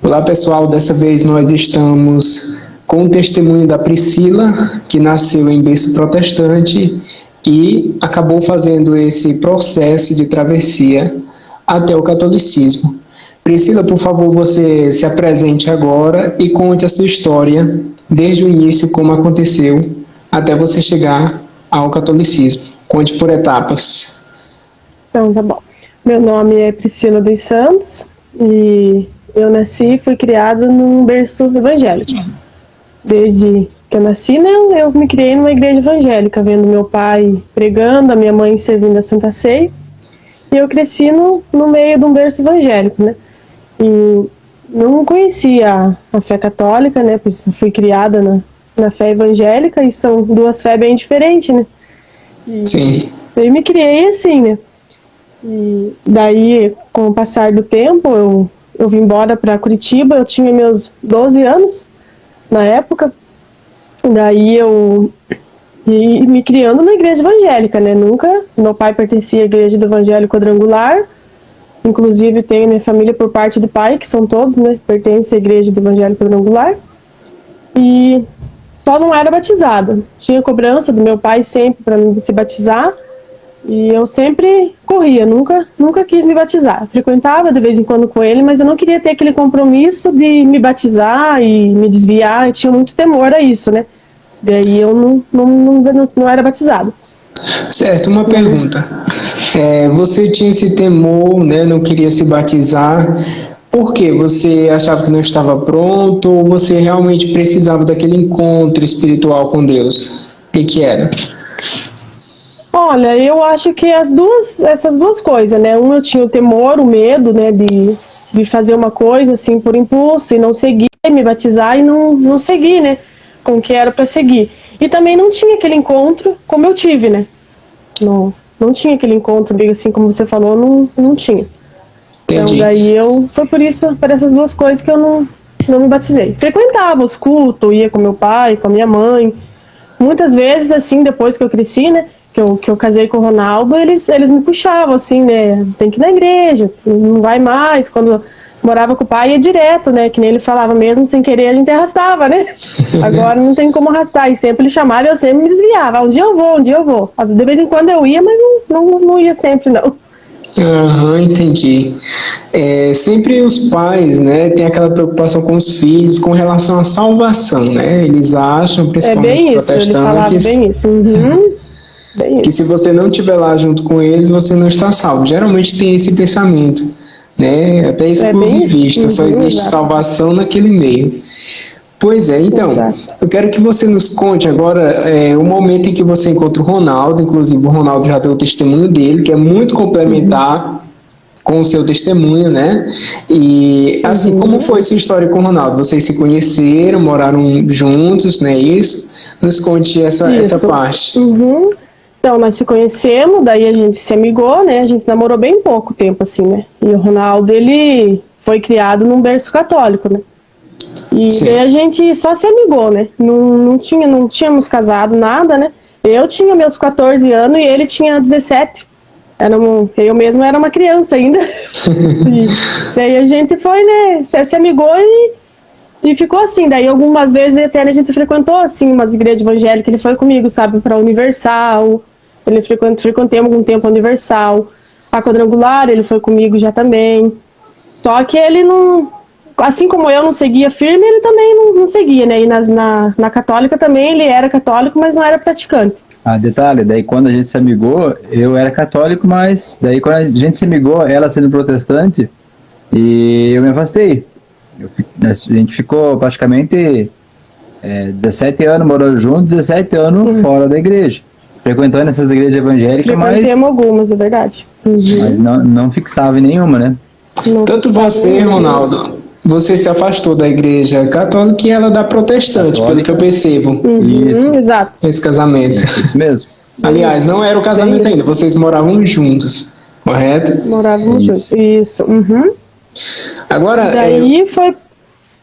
Olá pessoal, dessa vez nós estamos com o testemunho da Priscila, que nasceu em berço protestante e acabou fazendo esse processo de travessia até o catolicismo. Priscila, por favor, você se apresente agora e conte a sua história, desde o início, como aconteceu, até você chegar ao catolicismo. Conte por etapas. Então, tá bom. Meu nome é Priscila dos Santos e eu nasci e fui criada num berço evangélico. Desde que eu nasci, né, eu me criei numa igreja evangélica, vendo meu pai pregando, a minha mãe servindo a Santa Ceia. E eu cresci no meio de um berço evangélico, né? E não conhecia a fé católica, né? Pois eu fui criada na fé evangélica e são duas fés bem diferentes, né? Sim. Eu me criei assim, né? E daí, com o passar do tempo, eu vim embora para Curitiba, eu tinha meus 12 anos na época. Daí eu e me criando na igreja evangélica, né? Meu pai pertencia à igreja do Evangelho Quadrangular. Inclusive tenho minha família por parte do pai, que são todos, né? Pertencem à igreja do Evangelho Quadrangular. E só não era batizada. Tinha cobrança do meu pai sempre para me se batizar. E eu sempre corria, nunca quis me batizar. Frequentava de vez em quando com ele, mas eu não queria ter aquele compromisso de me batizar e me desviar. Eu tinha muito temor a isso, né? Daí eu não era batizado. Certo, uma pergunta. Você tinha esse temor, né? Não queria se batizar. Por quê? Você achava que não estava pronto ou você realmente precisava daquele encontro espiritual com Deus? O que era? Olha, eu acho que essas duas coisas, né? Eu tinha o temor, o medo, né, de fazer uma coisa assim por impulso e não seguir, me batizar e não seguir, né, com o que era para seguir. E também não tinha aquele encontro como eu tive, né? Não tinha aquele encontro, assim como você falou, não tinha. Entendi. Então daí foi por essas duas coisas que eu não me batizei. Frequentava os cultos, ia com meu pai, com a minha mãe. Muitas vezes, assim, depois que eu cresci, né? Que eu casei com o Ronaldo, eles me puxavam, assim, né? Tem que ir na igreja, não vai mais. Quando morava com o pai, ia direto, né? Que nem ele falava mesmo, sem querer, a gente arrastava, né? Agora não tem como arrastar. E sempre ele chamava e eu sempre me desviava. Um dia eu vou. De vez em quando eu ia, mas não ia sempre, não. Entendi. Sempre os pais, né, têm aquela preocupação com os filhos com relação à salvação, né? Eles acham, principalmente bem isso, ele falava bem isso. Bem que isso. se você não estiver lá junto com eles, você não está salvo. Geralmente tem esse pensamento, né? Até exclusivista, só existe salvação naquele meio. Pois é, então, eu quero que você nos conte agora o momento em que você encontra o Ronaldo. Inclusive o Ronaldo já deu o testemunho dele, que é muito complementar com o seu testemunho, né? E assim, como foi sua história com o Ronaldo? Vocês se conheceram, moraram juntos, não é isso? Nos conte essa parte. Então, nós se conhecemos, daí a gente se amigou, né? A gente namorou bem pouco tempo, assim, né? E o Ronaldo, ele foi criado num berço católico, né? E daí a gente só se amigou, né? Não tínhamos casado, nada, né? Eu tinha meus 14 anos e ele tinha 17. Eu mesma era uma criança ainda. E daí a gente foi, né? Se amigou e ficou assim. Daí algumas vezes até a gente frequentou, assim, umas igrejas evangélicas. Ele foi comigo, sabe? Pra Universal. Ele frequentamos algum tempo a Universal. A Quadrangular, ele foi comigo já também. Só que ele não... Assim como eu não seguia firme, ele também não seguia, né? E na católica também ele era católico, mas não era praticante. Detalhe, daí quando a gente se amigou, eu era católico, mas daí quando a gente se amigou, ela sendo protestante, e eu me afastei. A gente ficou praticamente 17 anos morando juntos, 17 anos fora da igreja. Frequentando essas igrejas evangélicas, mas... Temos algumas, é verdade. Mas não fixava em nenhuma, né? Tanto você, Ronaldo, você se afastou da igreja católica e ela da protestante, pelo que eu percebo. Isso. Exato. Esse casamento. Isso mesmo. Aliás, não era o casamento ainda, vocês moravam juntos, correto? Morávamos juntos. Isso. Agora, daí foi...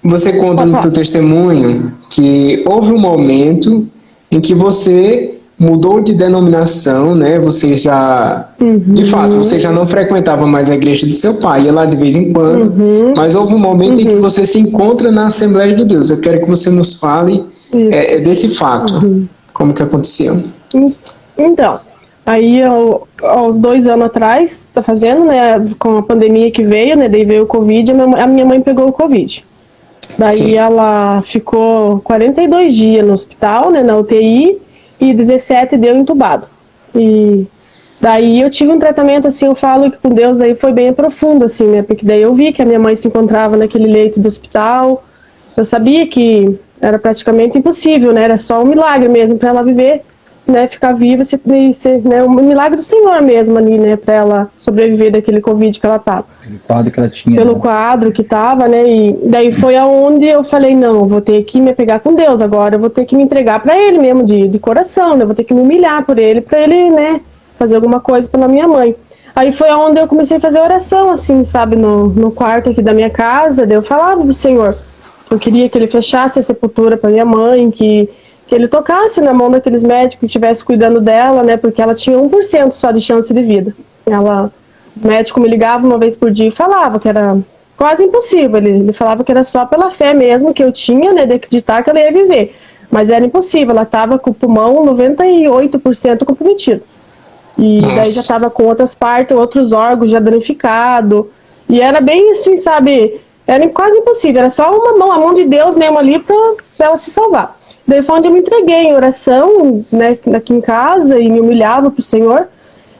você conta no seu testemunho que houve um momento em que você mudou de denominação, né? Você já, de fato, você já não frequentava mais a igreja do seu pai, ia lá de vez em quando, mas houve um momento em que você se encontra na Assembleia de Deus. Eu quero que você nos fale desse fato, como que aconteceu. Então, aí aos 2 anos atrás, tá fazendo, né, com a pandemia que veio, né, daí veio o Covid, a minha mãe pegou o Covid. Daí Sim. ela ficou 42 dias no hospital, né, na UTI, e 17 deu entubado. E daí eu tive um tratamento, assim, eu falo que com Deus aí foi bem profundo, assim, né, porque daí eu vi que a minha mãe se encontrava naquele leito do hospital, eu sabia que era praticamente impossível, né, era só um milagre mesmo para ela viver, né, ficar viva, ser, né, um milagre do Senhor mesmo ali, né, para ela sobreviver daquele Covid que ela tava. Pelo quadro que ela tinha. Pelo né? quadro que tava, né, e daí foi aonde eu falei, não, vou ter que me apegar com Deus agora, eu vou ter que me entregar para Ele mesmo, de coração, né, eu vou ter que me humilhar por Ele, para Ele, né, fazer alguma coisa pela minha mãe. Aí foi aonde eu comecei a fazer oração, assim, sabe, no quarto aqui da minha casa, daí eu falava pro Senhor, eu queria que Ele fechasse a sepultura para minha mãe, que Ele tocasse na mão daqueles médicos que estivessem cuidando dela, né, porque ela tinha 1% só de chance de vida. Os médicos me ligavam uma vez por dia e falavam que era quase impossível. Ele falava que era só pela fé mesmo que eu tinha, né, de acreditar que ela ia viver. Mas era impossível, ela estava com o pulmão 98% comprometido. E daí já estava com outras partes, outros órgãos já danificados. E era bem assim, sabe, era quase impossível, era só uma mão, a mão de Deus mesmo ali para ela se salvar. Daí foi onde eu me entreguei em oração, né, aqui em casa, e me humilhava pro Senhor.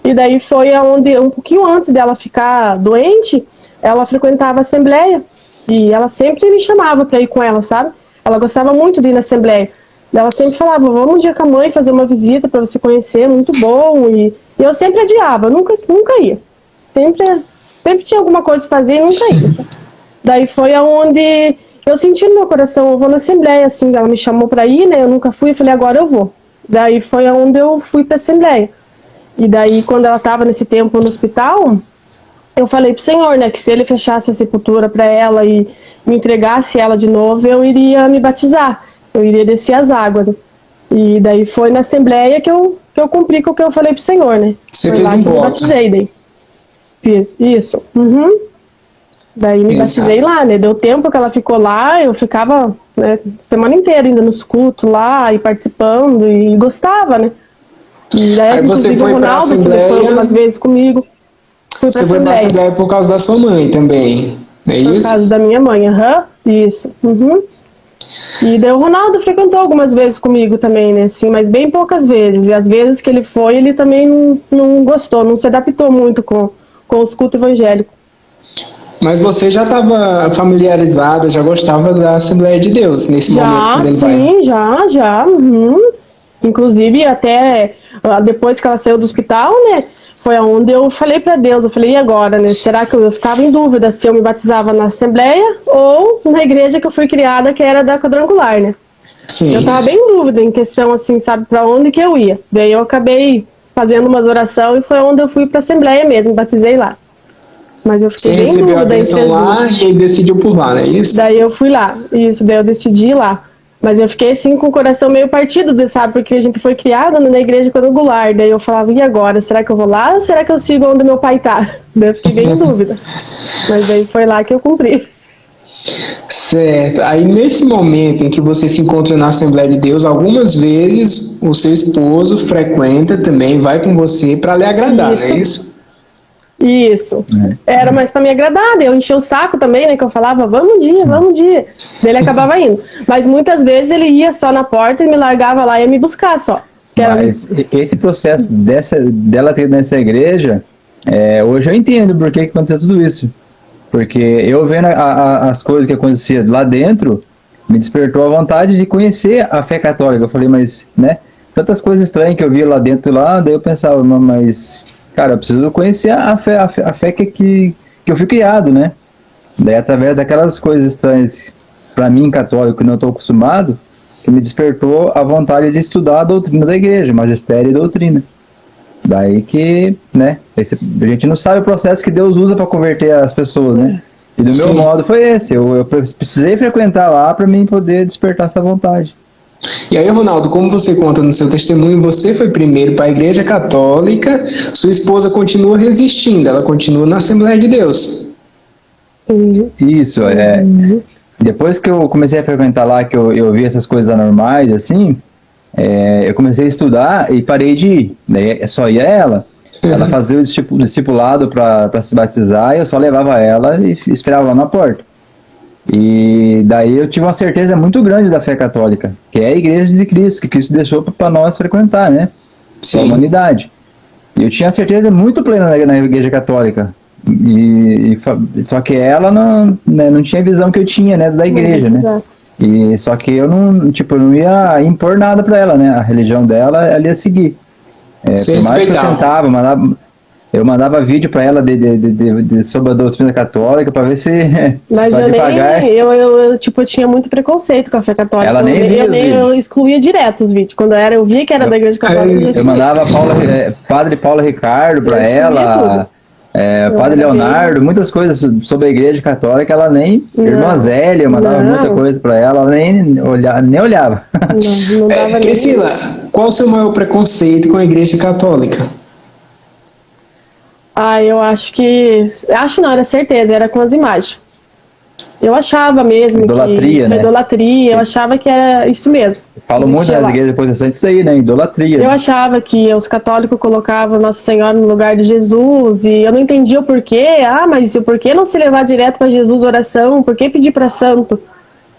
E daí foi onde, um pouquinho antes dela ficar doente, ela frequentava a Assembleia. E ela sempre me chamava para ir com ela, sabe? Ela gostava muito de ir na Assembleia. Ela sempre falava, vamos um dia com a mãe fazer uma visita para você conhecer, muito bom. E eu sempre adiava, nunca ia. Sempre tinha alguma coisa para fazer e nunca ia. Sabe? Daí foi aonde eu senti no meu coração, eu vou na Assembleia, assim, ela me chamou para ir, né? Eu nunca fui, eu falei, agora eu vou. Daí foi aonde eu fui para a Assembleia. E daí, quando ela estava nesse tempo no hospital, eu falei pro Senhor, né, que se Ele fechasse a sepultura para ela e me entregasse ela de novo, eu iria me batizar, eu iria descer as águas. E daí foi na Assembleia que eu cumpri com o que eu falei pro Senhor, né. Você foi fez lá um que eu me voto. batizei, daí. Fiz, isso. Daí me batizei lá, né, deu tempo que ela ficou lá, eu ficava, né, semana inteira ainda nos cultos lá, e participando, e gostava, né. E daí, Aí você foi para a Assembleia. Foi algumas vezes comigo. Você foi para a Assembleia por causa da sua mãe também, não é isso? Por causa da minha mãe, isso. E daí o Ronaldo frequentou algumas vezes comigo também, né, assim, mas bem poucas vezes. E às vezes que ele foi, ele também não gostou, não se adaptou muito com os cultos evangélicos. Mas você já estava familiarizada, já gostava da Assembleia de Deus nesse momento quando ele vai? Sim, já. Inclusive, até depois que ela saiu do hospital, né, foi onde eu falei para Deus, eu falei, e agora, né, será que eu ficava em dúvida se eu me batizava na Assembleia ou na igreja que eu fui criada, que era da Quadrangular, né? Sim. Eu tava bem em dúvida em questão, assim, sabe, para onde que eu ia. Daí eu acabei fazendo umas orações e foi onde eu fui para a Assembleia mesmo, batizei lá. Mas eu fiquei bem em dúvida. Você recebeu a bênção lá e aí decidiu por lá, não é isso? Daí eu fui lá, daí eu decidi ir lá. Mas eu fiquei assim com o coração meio partido, sabe? Porque a gente foi criada na igreja quadrangular. Daí eu falava, e agora? Será que eu vou lá ou será que eu sigo onde meu pai tá? Daí eu fiquei bem em dúvida. Mas daí foi lá que eu cumpri. Certo. Aí nesse momento em que você se encontra na Assembleia de Deus, algumas vezes o seu esposo frequenta também, vai com você para lhe agradar, não é isso? Isso. Era mais pra me agradar, eu enchia o saco também, né, que eu falava, vamos um dia. Daí ele acabava indo. Mas muitas vezes ele ia só na porta e me largava lá e ia me buscar só. Mas esse processo dela ter ido nessa igreja, hoje eu entendo por que aconteceu tudo isso. Porque eu vendo as coisas que aconteciam lá dentro, me despertou a vontade de conhecer a fé católica. Eu falei, mas, né, tantas coisas estranhas que eu via lá dentro daí eu pensava, mas... Cara, eu preciso conhecer a fé que eu fui criado, né? Daí, através daquelas coisas estranhas, para mim, católico, que não estou acostumado, que me despertou a vontade de estudar a doutrina da igreja, magistério e doutrina. Daí que, né? A gente não sabe o processo que Deus usa para converter as pessoas, né? E do meu modo foi esse. Eu precisei frequentar lá para mim poder despertar essa vontade. E aí, Ronaldo, como você conta no seu testemunho, você foi primeiro para a Igreja Católica, sua esposa continua resistindo, ela continua na Assembleia de Deus. Isso, depois que eu comecei a frequentar lá, que eu vi essas coisas anormais, assim, eu comecei a estudar e parei de ir. Daí só ia ela. Ela fazia o discipulado para se batizar e eu só levava ela e esperava lá na porta. E daí eu tive uma certeza muito grande da fé católica, que é a Igreja de Cristo, que Cristo deixou para nós frequentar, né? Sim. A humanidade. E eu tinha certeza muito plena na Igreja Católica. Só que ela não tinha a visão que eu tinha, né, da igreja, né? Exato. E só que eu não ia impor nada para ela, né? A religião dela, ela ia seguir. Por mais que eu tentava, eu mandava vídeo para ela sobre a doutrina católica para ver se. Mas eu tinha muito preconceito com a fé católica. Ela nem via eu excluía direto os vídeos. Quando eu via que era da Igreja Católica, eu mandava Padre Paulo Ricardo para ela. Padre Leonardo, muitas coisas sobre a Igreja Católica, ela nem... Irmã Zélia, eu mandava muita coisa para ela, ela nem olhava. Não dava Priscila, qual o seu maior preconceito com a Igreja Católica? Eu acho que... Acho não, era certeza, era com as imagens. Eu achava mesmo idolatria, né? Idolatria, eu achava que era isso mesmo. Falo muito nas igrejas protestantes isso aí, né? Idolatria. Eu achava que os católicos colocavam Nossa Senhora no lugar de Jesus e eu não entendia o porquê. Mas por que não se levar direto para Jesus oração? Por que pedir para santo?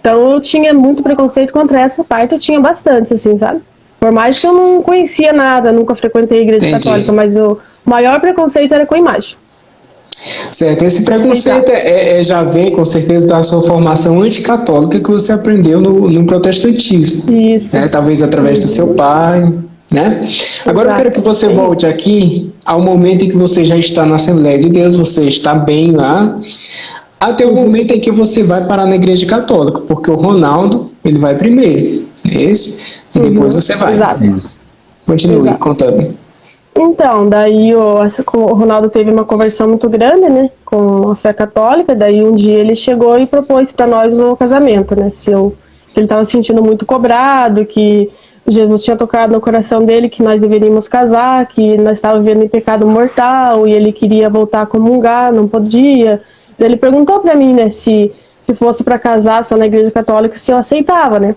Então eu tinha muito preconceito contra essa parte, eu tinha bastante, assim, sabe? Por mais que eu não conhecia nada, nunca frequentei a Igreja Católica, mas o maior preconceito era com a imagem. Certo, esse preconceito já vem com certeza da sua formação anticatólica que você aprendeu no protestantismo. Isso. Né? Talvez através do seu pai, né? Agora eu quero que você volte aqui ao momento em que você já está na Assembleia de Deus, você está bem lá, até o momento em que você vai parar na Igreja Católica, porque o Ronaldo, ele vai primeiro, e depois você vai. Exato. Continue contando. Então, daí o Ronaldo teve uma conversão muito grande, né, com a fé católica, daí um dia ele chegou e propôs para nós o casamento, né, que ele estava se sentindo muito cobrado, que Jesus tinha tocado no coração dele que nós deveríamos casar, que nós estávamos vivendo em pecado mortal e ele queria voltar a comungar, não podia. Daí ele perguntou para mim, né, se fosse para casar só na Igreja Católica, se eu aceitava, né.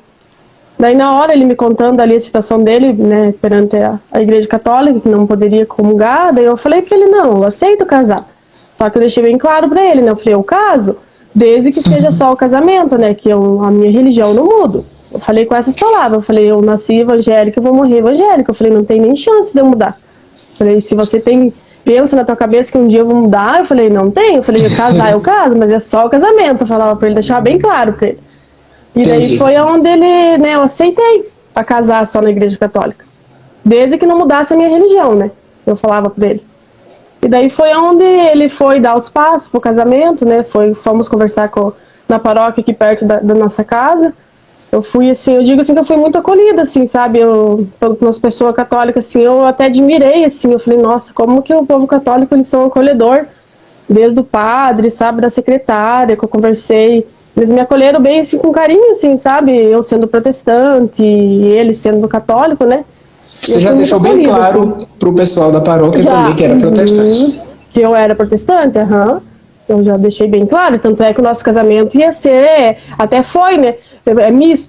Daí na hora ele me contando ali a situação dele, né, perante a Igreja Católica, que não poderia comungar, daí eu falei pra ele, não, eu aceito casar. Só que eu deixei bem claro pra ele, né, eu falei, eu caso, desde que seja só o casamento, né, que a minha religião eu não mudo. Eu falei com essas palavras, eu falei, eu nasci evangélica, eu vou morrer evangélica. Eu falei, não tem nem chance de eu mudar. Eu falei, se você pensa na tua cabeça que um dia eu vou mudar, eu falei, não tem. Eu falei, casar eu caso, mas é só o casamento. Eu falava pra ele, deixava bem claro pra ele. E daí foi onde ele, né, eu aceitei pra casar só na Igreja Católica. Desde que não mudasse a minha religião, né? Eu falava pra ele. E daí foi onde ele foi dar os passos pro casamento, né? Fomos conversar na paróquia aqui perto da nossa casa. Eu fui assim, eu digo assim que eu fui muito acolhida, assim, sabe? Pelas pessoas católicas, assim, eu até admirei, assim, eu falei, nossa, como que o povo católico, eles são acolhedor. Desde o padre, sabe, da secretária que eu conversei. Eles me acolheram bem, assim, com carinho, assim, sabe? Eu sendo protestante e ele sendo católico, né? Você já deixou bem claro assim pro pessoal da paróquia também que era protestante. Que eu era protestante, eu já deixei bem claro, tanto é que o nosso casamento ia ser, até foi, né?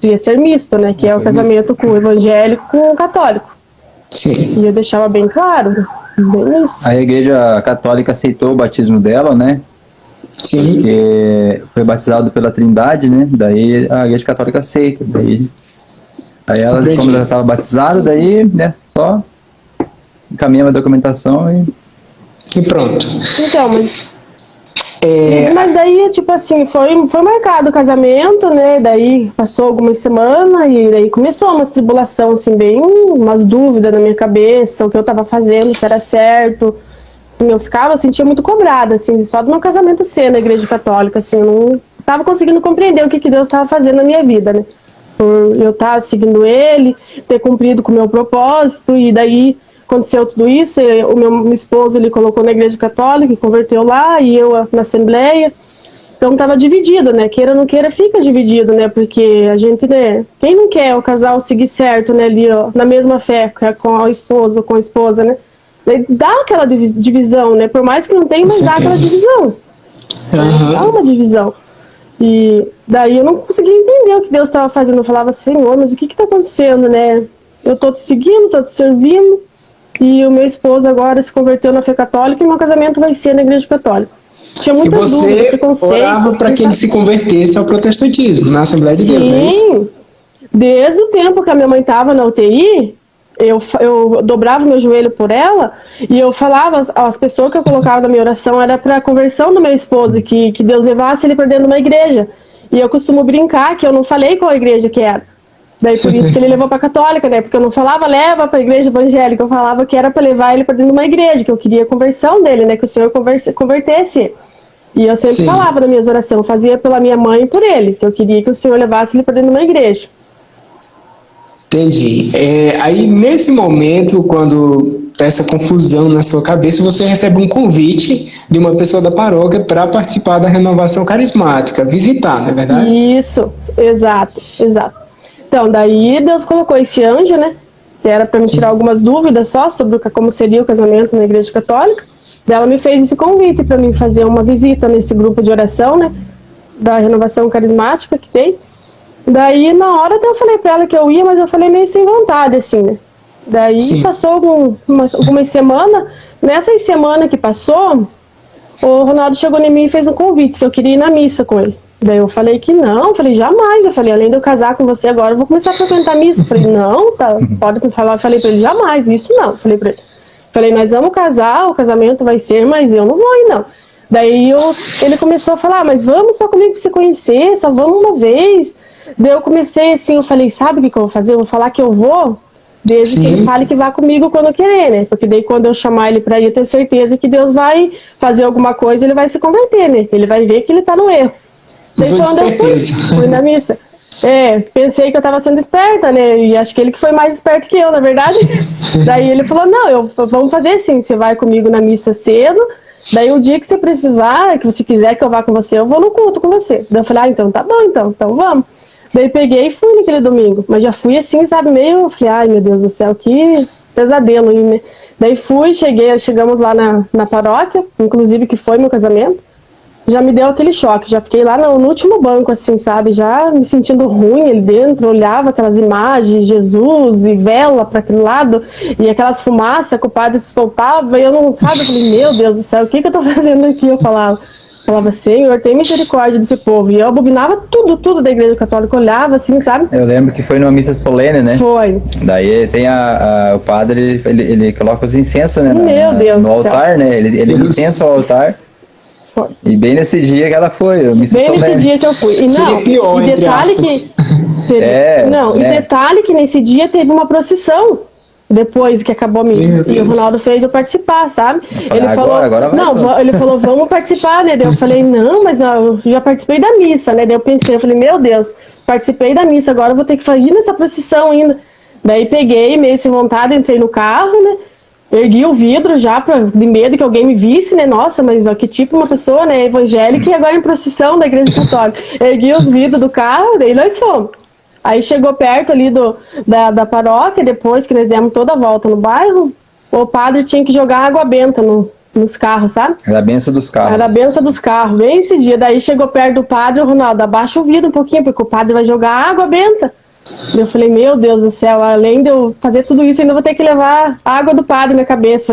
Ia ser misto, né? Que é o casamento com o evangélico com o católico. Sim. E eu deixava bem claro, bem isso. A Igreja Católica aceitou o batismo dela, né? Sim. Porque foi batizado pela Trindade, né? Daí a Igreja Católica aceita. Daí ela, como ela estava batizada, daí, né? Só encaminhava a documentação e pronto. Então, mas daí, tipo assim, foi marcado o casamento, né? Daí passou algumas semanas e daí começou uma tribulação, assim, bem, umas dúvidas na minha cabeça, o que eu tava fazendo, se era certo. Assim, eu sentia muito cobrada, assim, só do meu casamento ser na Igreja Católica, assim, eu não tava conseguindo compreender o que Deus estava fazendo na minha vida, né? Por eu estar seguindo ele, ter cumprido com o meu propósito, e daí aconteceu tudo isso, o meu esposo, ele colocou na Igreja Católica, converteu lá, e eu na Assembleia, Então tava dividido, né? Queira ou não queira, fica dividido, né? Porque a gente, né? Quem não quer o casal seguir certo, né? Ali, ó, na mesma fé, com a esposa ou com a esposa, né? Daí dá aquela divisão, né? Por mais que não tenha, mas dá aquela divisão. Dá uma divisão. E daí eu não conseguia entender o que Deus estava fazendo. Eu falava, Senhor, mas o que está acontecendo, né? Eu tô te seguindo, tô te servindo, e o meu esposo agora se converteu na fé católica e meu casamento vai ser na igreja católica. Tinha muita dúvida, preconceito. E você orava para que ele se convertesse ao protestantismo, na Assembleia de Deus, não é isso? Sim, desde o tempo que a minha mãe estava na UTI, eu dobrava meu joelho por ela e eu falava, as pessoas que eu colocava na minha oração era para a conversão do meu esposo, que Deus levasse ele para dentro de uma igreja. E eu costumo brincar que eu não falei qual igreja que era. Daí por isso que ele levou para a católica, né? Porque eu não falava leva para a igreja evangélica, eu falava que era para levar ele para dentro de uma igreja, que eu queria a conversão dele, né? Que o Senhor convertesse. E eu sempre falava nas minhas orações, eu fazia pela minha mãe e por ele, que eu queria que o Senhor levasse ele para dentro de uma igreja. Entendi. Aí, nesse momento, quando tá essa confusão na sua cabeça, você recebe um convite de uma pessoa da paróquia para participar da renovação carismática, visitar, não é verdade? Isso, exato. Então, daí Deus colocou esse anjo, né? Que era para me tirar algumas dúvidas só sobre como seria o casamento na igreja católica. Daí ela me fez esse convite para mim fazer uma visita nesse grupo de oração, né? Da renovação carismática que tem. Daí, na hora, até eu falei pra ela que eu ia, mas eu falei meio sem vontade, assim, né? Daí passou algumas semanas. Nessas semanas que passou, o Ronaldo chegou em mim e fez um convite, se eu queria ir na missa com ele. Daí eu falei que não, eu falei, jamais. Eu falei, além de eu casar com você agora, eu vou começar a frequentar a missa. Eu falei, não, tá, pode me falar. Eu falei pra ele, jamais, isso não. Eu falei pra ele. Falei, nós vamos casar, o casamento vai ser, mas eu não vou ir, não. Daí ele começou a falar, mas vamos só comigo pra você conhecer, só vamos uma vez. Daí eu comecei assim, eu falei, sabe o que eu vou fazer? Eu vou falar que eu vou, desde que ele fale que vá comigo quando eu querer, né? Porque daí quando eu chamar ele pra ir, eu tenho certeza que Deus vai fazer alguma coisa, ele vai se converter, né? Ele vai ver que ele tá no erro. Daí quando eu fui na missa, pensei que eu tava sendo esperta, né? E acho que ele que foi mais esperto que eu, na verdade. Daí ele falou, não, vamos fazer assim, você vai comigo na missa cedo, daí o dia que você precisar, que você quiser que eu vá com você, eu vou no culto com você. Daí eu falei, então tá bom, então vamos. Daí peguei e fui naquele domingo, mas já fui assim, sabe, meio, falei, ai meu Deus do céu, que pesadelo aí, né? Daí chegamos lá na paróquia, inclusive que foi meu casamento, já me deu aquele choque, já fiquei lá no último banco, assim, sabe, já me sentindo ruim ali dentro, olhava aquelas imagens, Jesus e vela para aquele lado, e aquelas fumaças que o padre soltava, e eu não, sabe, eu falei, meu Deus do céu, o que eu tô fazendo aqui? Eu falava, Senhor, tem misericórdia desse povo. E eu abominava tudo da igreja católica, olhava assim, sabe? Eu lembro que foi numa missa solene, né? Foi. Daí tem o padre, ele coloca os incensos, né? Meu Deus no altar, né? Ele incensa o altar. Foi. E bem nesse dia que ela foi, a missa solene. Bem nesse dia que eu fui. E não, pior, e detalhe que... e detalhe que nesse dia teve uma procissão. Depois que acabou a missa. E o Ronaldo fez eu participar, sabe? Ele falou, vamos participar, né? Daí eu falei, não, mas eu já participei da missa, né? Daí eu falei, meu Deus, participei da missa, agora eu vou ter que ir nessa procissão ainda. Daí peguei, meio sem vontade, entrei no carro, né? Ergui o vidro já, de medo que alguém me visse, né? Nossa, mas ó, que tipo uma pessoa, né? Evangélica e agora em procissão da igreja católica. Ergui os vidros do carro, daí nós fomos. Aí chegou perto ali da paróquia, depois que nós demos toda a volta no bairro, o padre tinha que jogar água benta nos carros, sabe? Era a benção dos carros. Era a benção dos carros, bem esse dia. Daí chegou perto do padre, o Ronaldo, abaixa o vidro um pouquinho, porque o padre vai jogar água benta. Eu falei, meu Deus do céu, além de eu fazer tudo isso, ainda vou ter que levar água do padre na cabeça.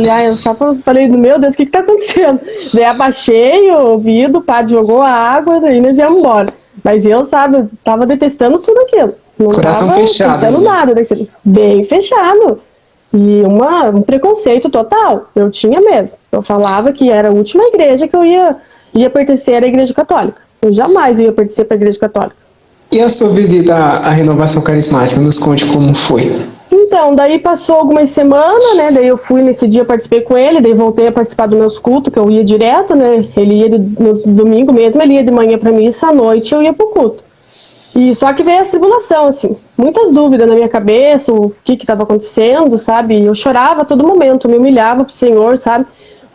Falei, meu Deus, o que tá acontecendo? Daí abaixei o vidro, o padre jogou a água, daí nós íamos embora. Mas eu, sabe, tava detestando tudo aquilo. Não coração tava fechado. Não nada daquilo. Bem fechado. E um preconceito total. Eu tinha mesmo. Eu falava que era a última igreja que eu ia pertencer à igreja católica. Eu jamais ia pertencer para a igreja católica. E a sua visita à renovação carismática? Nos conte como foi. Então, daí passou algumas semanas, né? Daí eu fui nesse dia, participei com ele, daí voltei a participar dos meus cultos, que eu ia direto, né? Ele ia no domingo mesmo, ele ia de manhã pra missa, à noite eu ia pro culto. E só que veio a tribulação, assim, muitas dúvidas na minha cabeça, o que estava acontecendo, sabe? Eu chorava a todo momento, me humilhava pro Senhor, sabe?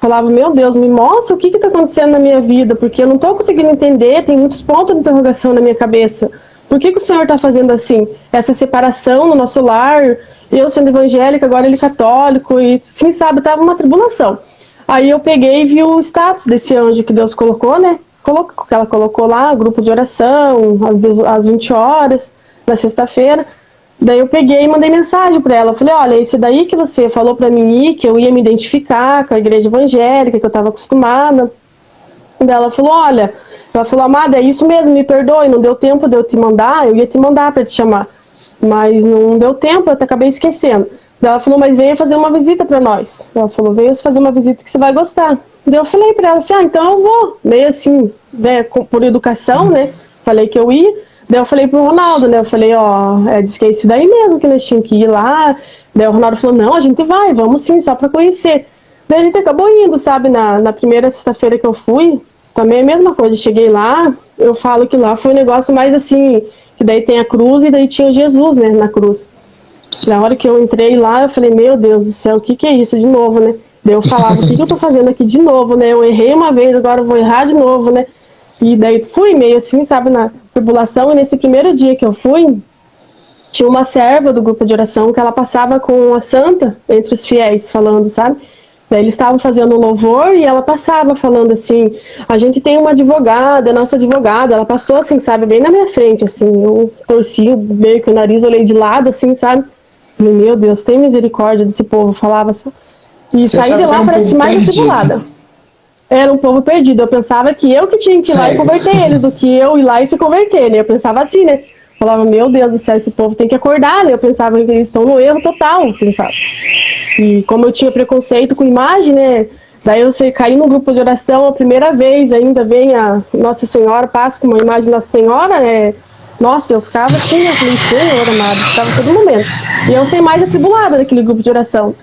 falava, meu Deus, me mostra o que está acontecendo na minha vida, porque eu não estou conseguindo entender, tem muitos pontos de interrogação na minha cabeça. Por que o Senhor está fazendo assim? Essa separação no nosso lar, eu sendo evangélica, agora ele católico, e sim, sabe, estava uma tribulação. Aí eu peguei e vi o status desse anjo que Deus colocou, né? Que ela colocou lá, grupo de oração, às 20 horas, na sexta-feira. Daí eu peguei e mandei mensagem para ela. Falei, olha, esse daí que você falou para mim que eu ia me identificar com a igreja evangélica, que eu estava acostumada. Daí ela falou, olha, amada, é isso mesmo, me perdoe, não deu tempo de eu te mandar, eu ia te mandar para te chamar. Mas não deu tempo, eu acabei esquecendo. Daí ela falou, mas venha fazer uma visita para nós. Ela falou, venha fazer uma visita que você vai gostar. Daí eu falei para ela assim, então eu vou. Meio assim, né, por educação, né, falei que eu ia. Daí eu falei pro Ronaldo, né, eu falei, disse que é esse daí mesmo que nós tínhamos que ir lá. Daí o Ronaldo falou, não, a gente vai, vamos sim, só para conhecer. Daí a gente acabou indo, sabe, na primeira sexta-feira que eu fui, também a mesma coisa, cheguei lá, eu falo que lá foi um negócio mais assim, que daí tem a cruz e daí tinha Jesus, né, na cruz. Na hora que eu entrei lá, eu falei, meu Deus do céu, o que é isso de novo, né? Daí eu falava, o que eu tô fazendo aqui de novo, né? Eu errei uma vez, agora eu vou errar de novo, né? E daí fui meio assim, sabe, na tribulação. E nesse primeiro dia que eu fui, tinha uma serva do grupo de oração que ela passava com a santa entre os fiéis, falando, sabe? Daí eles estavam fazendo um louvor e ela passava falando assim, a gente tem uma advogada, nossa advogada. Ela passou assim, sabe, bem na minha frente, assim. Eu torci meio que o nariz, olhei de lado, assim, sabe? Falei, meu Deus, tem misericórdia desse povo, falava assim. E você saí de lá, parece que mais atribulada. Era um povo perdido. Eu pensava que eu que tinha que ir lá e converter eles, do que eu ir lá e se converter, né? Eu pensava assim, né? Falava, meu Deus do céu, esse povo tem que acordar, né? Eu pensava que eles estão no erro total, pensava. E como eu tinha preconceito com imagem, né? Daí eu caí no grupo de oração a primeira vez, ainda vem a Nossa Senhora, passa com uma imagem de Nossa Senhora, né? Nossa, eu ficava assim, eu falei, Senhor amado, ficava todo momento. E eu sei mais atribulada daquele grupo de oração.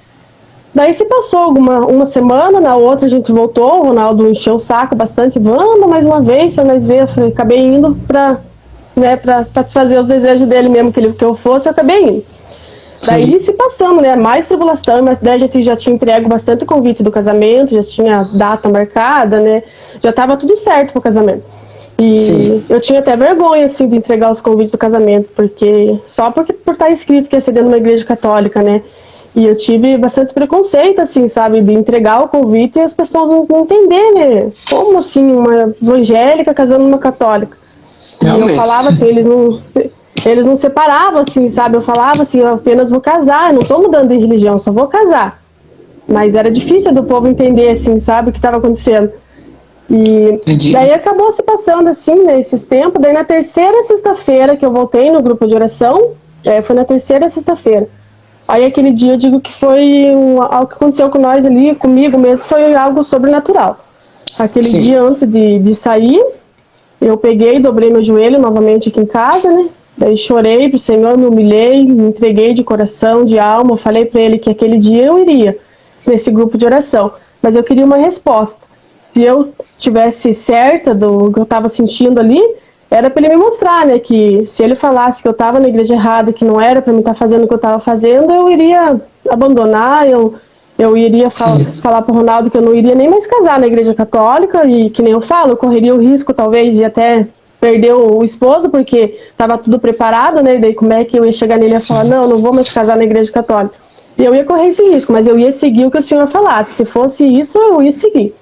Daí se passou uma semana, na outra a gente voltou, o Ronaldo encheu o saco bastante, vamos mais uma vez para nós ver. Eu acabei indo para satisfazer os desejos dele mesmo, que eu fosse, eu acabei indo. Sim. Daí se passamos, né, mais tribulação, mas daí a gente já tinha entregue bastante convite do casamento, já tinha data marcada, né, já estava tudo certo pro casamento. E sim, eu tinha até vergonha, assim, de entregar os convites do casamento, porque por estar escrito que ia ser dentro de uma igreja católica, né. E eu tive bastante preconceito, assim, sabe, de entregar o convite e as pessoas não entenderem, né? Como assim, uma evangélica casando uma católica? Realmente. E eu falava assim, eles não separavam, assim, sabe? Eu falava assim, eu apenas vou casar, não tô mudando de religião, só vou casar. Mas era difícil do povo entender, assim, sabe, o que estava acontecendo. E entendi. Daí acabou se passando, assim, nesses tempos. Daí na terceira sexta-feira que eu voltei no grupo de oração, foi na terceira sexta-feira. Aí aquele dia eu digo que foi algo que aconteceu com nós ali, comigo mesmo, foi algo sobrenatural. Aquele sim, dia antes de sair, eu peguei, dobrei meu joelho novamente aqui em casa, né? Daí chorei pro Senhor, me humilhei, me entreguei de coração, de alma, falei para ele que aquele dia eu iria nesse grupo de oração. Mas eu queria uma resposta. Se eu tivesse certa do que eu estava sentindo ali, era para ele me mostrar, né, que se ele falasse que eu estava na igreja errada, que não era para mim estar fazendo o que eu estava fazendo, eu iria abandonar, eu iria falar para o Ronaldo que eu não iria nem mais casar na igreja católica, e que nem eu falo, eu correria o risco talvez de até perder o esposo, porque estava tudo preparado, né, e daí como é que eu ia chegar nele e falar, não vou mais casar na igreja católica. E eu ia correr esse risco, mas eu ia seguir o que o Senhor falasse, se fosse isso, eu ia seguir.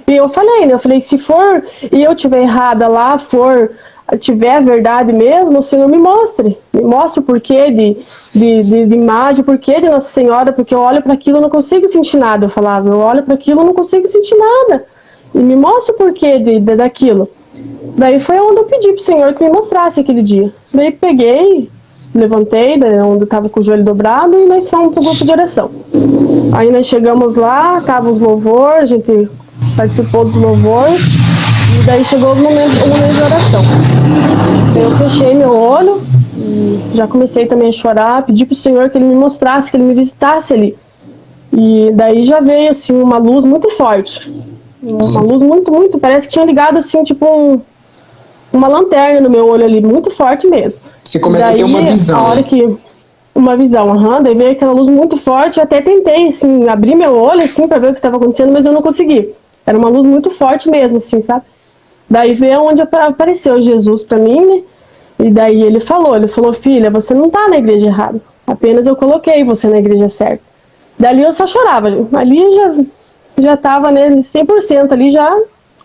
E eu falei, né, se for, e eu tiver errada lá, tiver a verdade mesmo, o Senhor me mostre o porquê de imagem, o porquê de Nossa Senhora, porque eu olho para aquilo e não consigo sentir nada, eu falava, eu olho para aquilo e não consigo sentir nada, e me mostre o porquê daquilo. Daí foi onde eu pedi pro Senhor que me mostrasse aquele dia. Daí peguei, levantei, onde eu estava com o joelho dobrado, e nós fomos pro grupo de oração. Aí nós chegamos lá, tava os louvor, a gente participou dos louvores, e daí chegou o momento de oração. Eu fechei meu olho, e já comecei também a chorar, pedi pro Senhor que Ele me mostrasse, que Ele me visitasse ali. E daí já veio assim uma luz muito forte, uma luz muito, parece que tinha ligado assim, tipo uma lanterna no meu olho ali, muito forte mesmo. Você começa daí, a ter uma visão. A hora que Uma visão, daí veio aquela luz muito forte, eu até tentei, assim, abrir meu olho, assim, pra ver o que estava acontecendo, mas eu não consegui. Era uma luz muito forte mesmo, assim, sabe? Daí veio onde apareceu Jesus pra mim, né? E daí ele falou, filha, você não tá na igreja errada, apenas eu coloquei você na igreja certa. Dali eu só chorava, ali já tava, né, 100% ali, já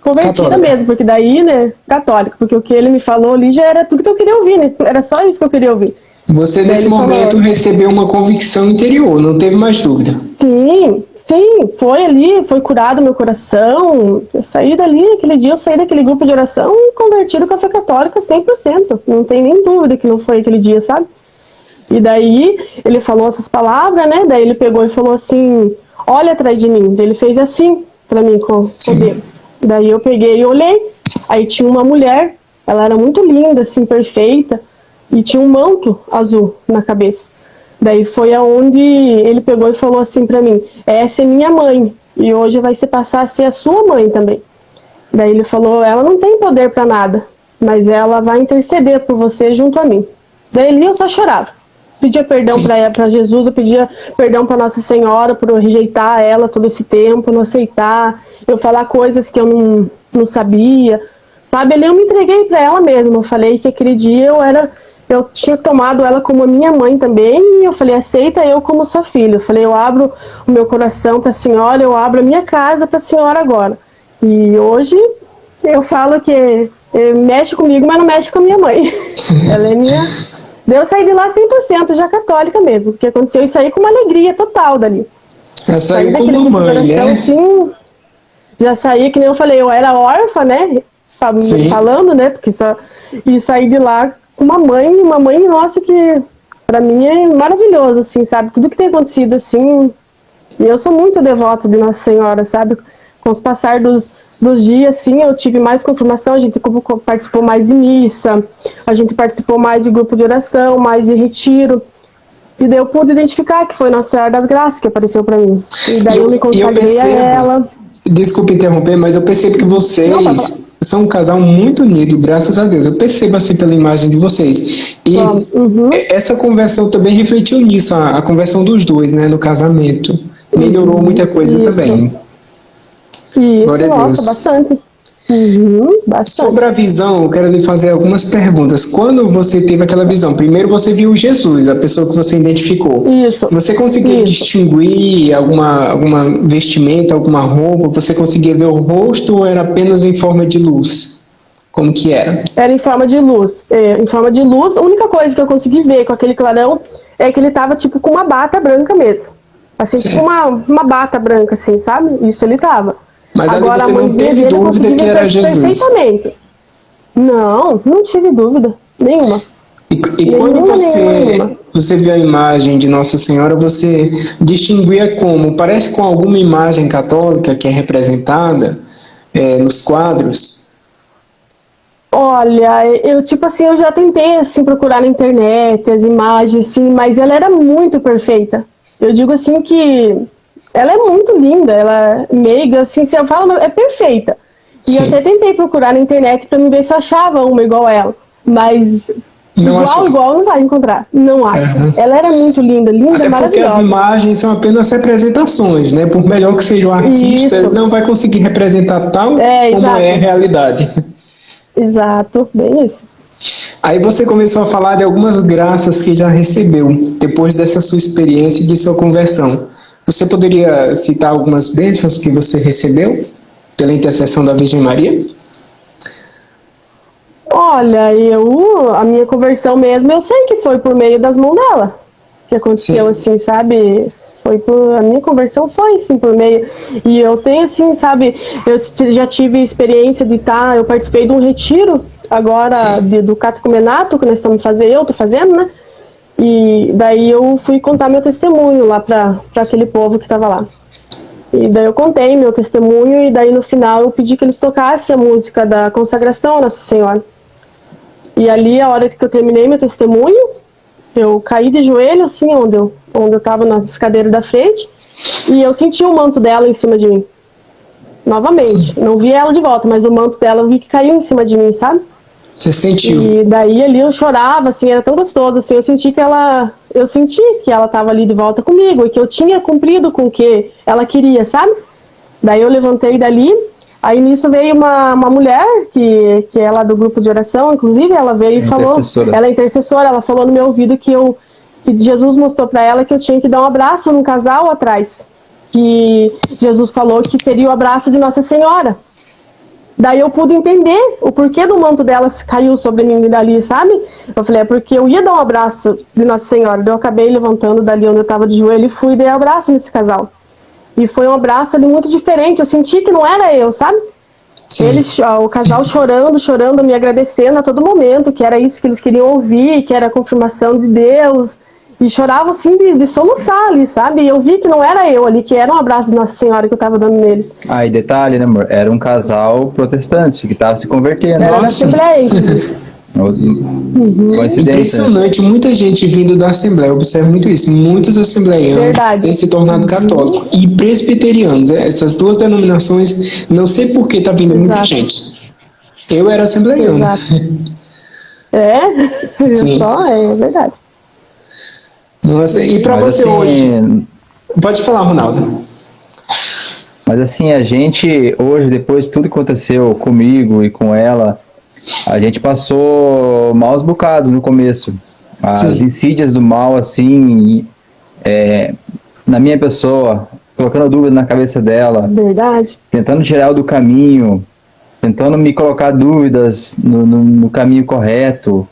convertida católica mesmo, porque daí, né, católica, porque o que ele me falou ali já era tudo que eu queria ouvir, né? Era só isso que eu queria ouvir. Você, nesse momento, recebeu uma convicção interior, não teve mais dúvida. Sim, foi curado meu coração. Eu saí dali, aquele dia eu saí daquele grupo de oração convertido com a fé católica 100%. Não tem nem dúvida que não foi aquele dia, sabe? E daí, ele falou essas palavras, né? Daí ele pegou e falou assim, olha atrás de mim. Daí ele fez assim pra mim com o dedo. Daí eu peguei e olhei. Aí tinha uma mulher, ela era muito linda, assim, perfeita. E tinha um manto azul na cabeça. Daí foi aonde ele pegou e falou assim pra mim, essa é minha mãe, e hoje vai se passar a ser a sua mãe também. Daí ele falou, ela não tem poder pra nada, mas ela vai interceder por você junto a mim. Daí ali eu só chorava. Pedia perdão pra Jesus, eu pedia perdão pra Nossa Senhora por eu rejeitar ela todo esse tempo, não aceitar, eu falar coisas que eu não sabia. Sabe, ali eu me entreguei pra ela mesma, eu falei que aquele dia eu tinha tomado ela como a minha mãe também, e eu falei, aceita eu como sua filha. Eu falei, eu abro o meu coração para a senhora, eu abro a minha casa para a senhora agora. E hoje eu falo que mexe comigo, mas não mexe com a minha mãe. Ela é minha... Eu saí de lá 100% já católica mesmo, porque aconteceu isso aí com uma alegria total dali. Eu saí como uma mãe, né? Assim, já saí, que nem eu falei, eu era órfã, né? Falando, né? Porque só... E saí de lá uma mãe, nossa, que pra mim é maravilhoso, assim, sabe? Tudo que tem acontecido, assim, e eu sou muito devota de Nossa Senhora, sabe? Com os passar dos dias, assim, eu tive mais confirmação, a gente participou mais de missa, a gente participou mais de grupo de oração, mais de retiro, e daí eu pude identificar que foi Nossa Senhora das Graças que apareceu pra mim. E daí eu me consagrei a ela. Desculpe interromper, mas eu percebo que vocês são um casal muito unido, graças a Deus. Eu percebo assim pela imagem de vocês. E essa conversão também refletiu nisso, a conversão dos dois, né, no casamento. Melhorou muita coisa também. Isso, glória a Deus. Nossa, bastante. Bastante. Sobre a visão, eu quero lhe fazer algumas perguntas. Quando você teve aquela visão, primeiro você viu Jesus, a pessoa que você identificou. Isso. Você conseguia distinguir alguma vestimenta, alguma roupa? Você conseguia ver o rosto ou era apenas em forma de luz? Como que era? Era em forma de luz. Em forma de luz, a única coisa que eu consegui ver com aquele clarão é que ele tava tipo com uma bata branca mesmo. Assim, tipo uma bata branca, assim, sabe? Isso ele tava. Mas agora ali você não teve dúvida que era Jesus? Perfeitamente. Não tive dúvida nenhuma. E quando você viu a imagem de Nossa Senhora, você distinguia como? Parece com alguma imagem católica que é representada nos quadros? Olha, eu tipo assim, eu já tentei assim procurar na internet as imagens, assim, mas ela era muito perfeita. Eu digo assim que ela é muito linda, ela é meiga, assim, se eu falo, é perfeita. E eu até tentei procurar na internet pra me ver se eu achava uma igual a ela. Mas igual não vai encontrar. Não acho. Ela era muito linda, até maravilhosa. Porque as imagens são apenas representações, né? Por melhor que seja o artista, ele não vai conseguir representar tal como é a realidade. Exato, bem isso. Aí você começou a falar de algumas graças que já recebeu depois dessa sua experiência e de sua conversão. Você poderia citar algumas bênçãos que você recebeu pela intercessão da Virgem Maria? Olha, a minha conversão mesmo, eu sei que foi por meio das mãos dela que aconteceu, assim, sabe? A minha conversão foi, assim, por meio. E eu tenho, assim, sabe? Eu já tive experiência de eu participei de um retiro agora do catecumenato que nós estamos fazendo, eu tô fazendo, né? E daí eu fui contar meu testemunho lá para aquele povo que estava lá. E daí eu contei meu testemunho e daí no final eu pedi que eles tocassem a música da consagração à Nossa Senhora. E ali, a hora que eu terminei meu testemunho, eu caí de joelho, assim, onde eu estava na escadeira da frente, e eu senti o manto dela em cima de mim. Novamente. Não vi ela de volta, mas o manto dela eu vi que caiu em cima de mim, sabe? Você sentiu? E daí ali eu chorava, assim, era tão gostoso, assim, eu senti que ela eu senti que ela estava ali de volta comigo e que eu tinha cumprido com o que ela queria, sabe? Daí eu levantei dali, aí nisso veio uma mulher, que é lá do grupo de oração, inclusive, ela veio e falou, ela é intercessora, ela falou no meu ouvido que Jesus mostrou para ela que eu tinha que dar um abraço num casal atrás, que Jesus falou que seria o abraço de Nossa Senhora. Daí eu pude entender o porquê do manto dela caiu sobre mim dali, sabe? Eu falei, é porque eu ia dar um abraço de Nossa Senhora. Daí eu acabei levantando dali onde eu estava de joelho e fui e dei um abraço nesse casal. E foi um abraço ali muito diferente. Eu senti que não era eu, sabe? O casal chorando, me agradecendo a todo momento, que era isso que eles queriam ouvir, que era a confirmação de Deus. E choravam assim de soluçar ali, sabe? E eu vi que não era eu ali, que era um abraço de Nossa Senhora que eu tava dando neles. Ah, e detalhe, né, amor? Era um casal protestante que tava se convertendo. Era da Assembleia, inclusive. Coincidência. Impressionante, muita gente vindo da Assembleia, eu observo muito isso. Muitos assembleianos têm se tornado católicos e presbiterianos. Essas duas denominações, não sei por que tá vindo muita gente. Eu era assembleiano. É verdade. Nossa, e para você assim, hoje? Pode falar, Ronaldo. Mas assim, a gente hoje, depois de tudo que aconteceu comigo e com ela, a gente passou maus bocados no começo. As insídias do mal, assim, na minha pessoa, colocando dúvida na cabeça dela. Verdade. Tentando tirar ela do caminho, tentando me colocar dúvidas no caminho correto.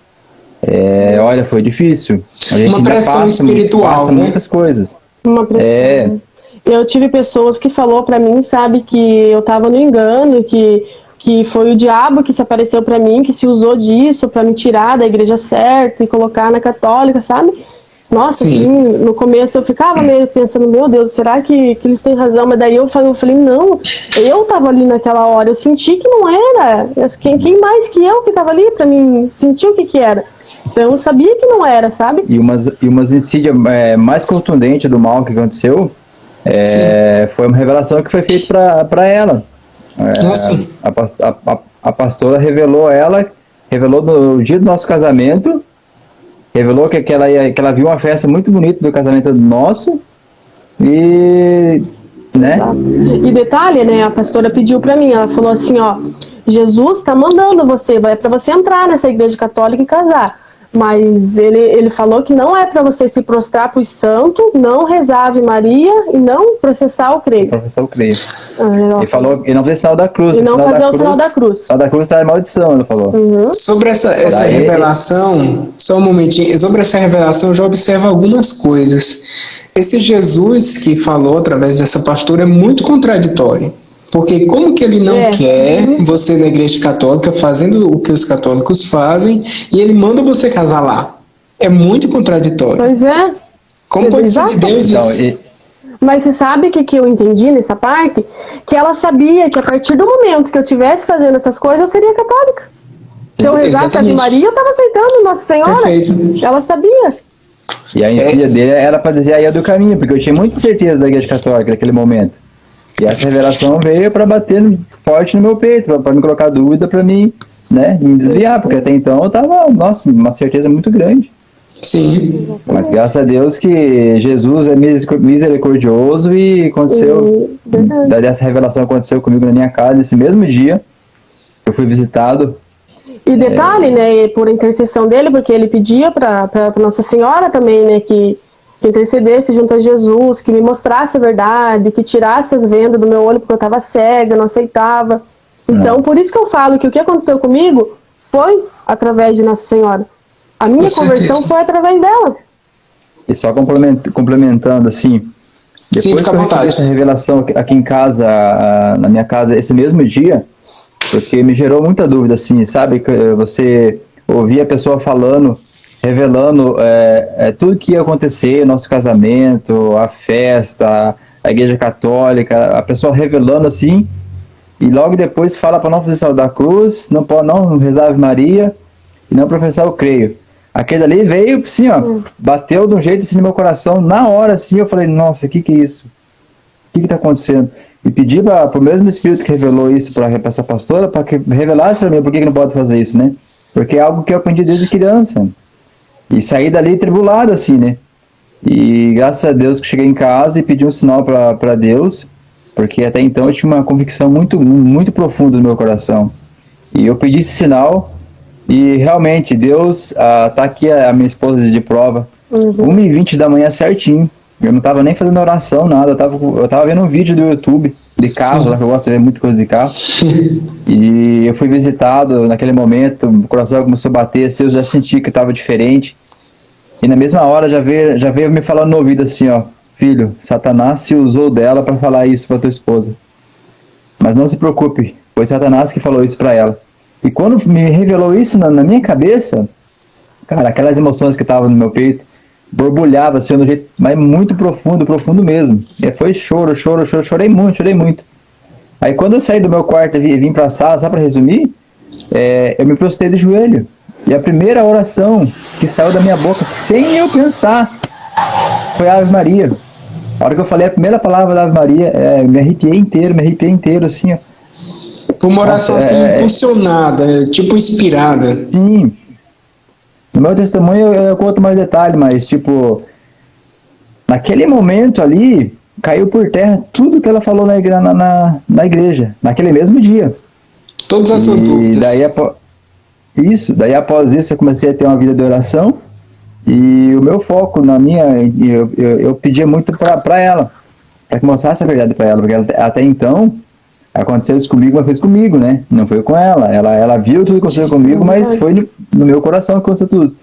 Olha, foi difícil. A gente uma pressão espiritual, passa muitas coisas. Uma pressão. Eu tive pessoas que falou pra mim, sabe, que eu tava no engano, que foi o diabo que se apareceu pra mim, que se usou disso pra me tirar da igreja certa e colocar na católica, sabe? Nossa, assim, no começo eu ficava meio pensando, meu Deus, será que eles têm razão? Mas daí eu falei, não, eu tava ali naquela hora, eu senti que não era. Quem mais que eu que tava ali pra mim sentir o que era? Então eu sabia que não era, sabe? E umas insídias mais contundentes do mal que aconteceu, foi uma revelação que foi feita para ela. A pastora revelou no dia do nosso casamento, revelou que ela viu uma festa muito bonita do casamento nosso e, né? Exato. E detalhe, né, a pastora pediu pra mim, ela falou assim, ó, Jesus tá mandando você, vai para você entrar nessa igreja católica e casar. Mas ele falou que não é para você se prostrar para os santos, não rezar Ave Maria e não processar o creio. Ele falou que não fez sinal da cruz. E não fazer o sinal da cruz. O sinal da cruz traz maldição, ele falou. Sobre essa revelação, só um momentinho, sobre essa revelação eu já observo algumas coisas. Esse Jesus que falou através dessa pastora é muito contraditório. Porque como que ele não quer você na igreja católica fazendo o que os católicos fazem e ele manda você casar lá? É muito contraditório. Pois é. Como pode ser de Deus isso? Mas você sabe o que eu entendi nessa parte? Que ela sabia que a partir do momento que eu estivesse fazendo essas coisas, eu seria católica. Se eu rezasse a Ave Maria, eu estava aceitando Nossa Senhora. Perfeito. Ela sabia. E a insídia dele era para dizer aí do caminho, porque eu tinha muita certeza da igreja católica naquele momento. E essa revelação veio para bater forte no meu peito, para me colocar dúvida, para mim, né, me desviar, porque até então eu tava, nossa, uma certeza muito grande. Sim. Mas graças a Deus que Jesus é misericordioso e aconteceu, dessa revelação aconteceu comigo na minha casa, nesse mesmo dia, eu fui visitado. E detalhe, né, por intercessão dele, porque ele pedia para Nossa Senhora também, né, que intercedesse junto a Jesus, que me mostrasse a verdade, que tirasse as vendas do meu olho porque eu estava cega, não aceitava. Então, por isso que eu falo que o que aconteceu comigo foi através de Nossa Senhora. A minha conversão foi através dela. E só complementando, assim, depois que eu recebi essa revelação aqui em casa, na minha casa, esse mesmo dia, porque me gerou muita dúvida, assim, sabe? Você ouvia a pessoa falando, revelando tudo que ia acontecer, nosso casamento, a festa, a igreja católica, a pessoa revelando assim, e logo depois fala para não fazer sinal da cruz, não rezar Ave Maria e não professar o creio. Aquele ali veio assim, ó, bateu de um jeito assim no meu coração, na hora assim, eu falei, nossa, o que é isso? O que está acontecendo? E pedi para o mesmo Espírito que revelou isso para essa pastora, para que revelasse para mim por que não pode fazer isso, né? Porque é algo que eu aprendi desde criança. E saí dali tribulado, assim, né? E graças a Deus que eu cheguei em casa e pedi um sinal para Deus, porque até então eu tinha uma convicção muito, muito profunda no meu coração. E eu pedi esse sinal e realmente Deus, tá aqui a minha esposa de prova, 1h20 da manhã certinho. Eu não estava nem fazendo oração, nada, eu tava vendo um vídeo do YouTube de carro, lá que eu gosto de ver muita coisa de carro. E eu fui visitado naquele momento, o coração começou a bater, assim, eu já senti que estava diferente. E na mesma hora já veio me falando no ouvido assim, ó, filho, Satanás se usou dela para falar isso para tua esposa. Mas não se preocupe, foi Satanás que falou isso para ela. E quando me revelou isso na minha cabeça, cara, aquelas emoções que estavam no meu peito, borbulhava assim, de um jeito mas muito profundo, profundo mesmo. E foi choro, chorei muito. Aí quando eu saí do meu quarto e vim pra sala, só para resumir, eu me prostrei de joelho. E a primeira oração que saiu da minha boca, sem eu pensar, foi a Ave Maria. A hora que eu falei a primeira palavra da Ave Maria, me arrepiei inteiro, assim, ó. Uma oração assim, impulsionada, tipo inspirada. Sim. No meu testemunho eu conto mais detalhes, mas tipo, naquele momento ali, caiu por terra tudo que ela falou na igreja, naquele mesmo dia. Todas as suas dúvidas. Daí após isso eu comecei a ter uma vida de oração, e o meu foco eu pedia muito para ela, para que mostrasse a verdade para ela, porque até então aconteceu isso comigo, mas fez comigo, né? Não foi com ela. Ela viu tudo que aconteceu comigo, mas foi no meu coração que aconteceu tudo.